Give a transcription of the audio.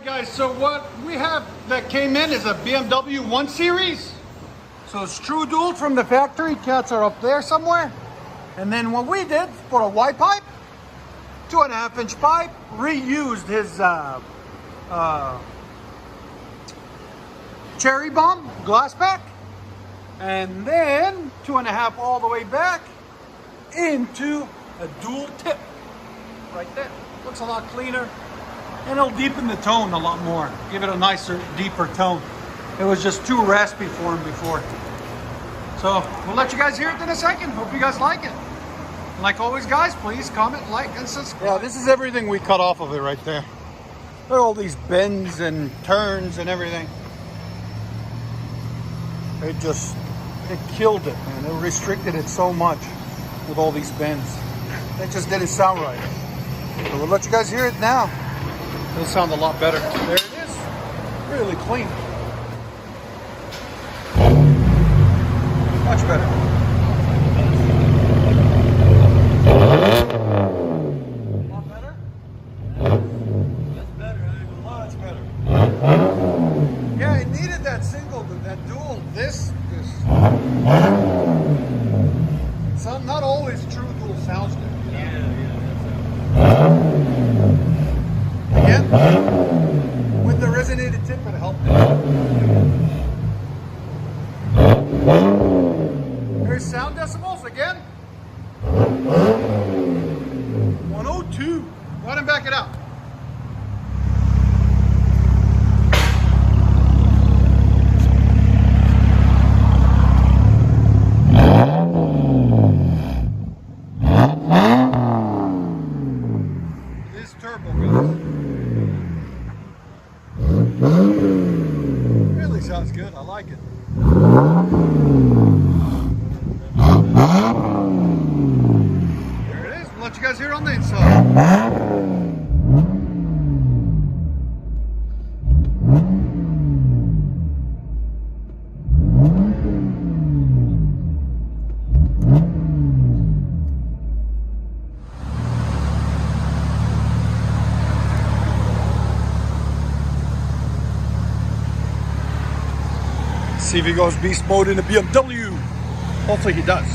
Alright guys, so what we have that came in is a BMW 1 Series. So it's true dual from the factory. Cats are up there somewhere. And then what we did for a Y pipe, 2.5 inch pipe, reused his cherry bomb glass back, and then 2.5 all the way back into a dual tip right there. Looks a lot cleaner, and it'll deepen the tone a lot more, give it a nicer, deeper tone. It was just too raspy for him before. So we'll let you guys hear it in a second. Hope you guys like it. Like always guys, please comment, like, and subscribe. Yeah, this is everything we cut off of it right there. Look at all these bends and turns and everything. It killed it, man. It restricted it so much with all these bends. It just didn't sound right. So we'll let you guys hear it now. It'll sound a lot better. There it is. Really clean. Much better. A lot better? That's better. I ain't gonna lie, that's better. Yeah, it needed that single, that dual. This. Some, not always true dual sounds good. You know? Again, with the resonated tip, it helped. Here's sound decibels again. 102. Go ahead and back it out. This turbo really sounds good. I like it. There it is. We'll let you guys hear it on the inside. See if he goes beast mode in the BMW. Hopefully he does.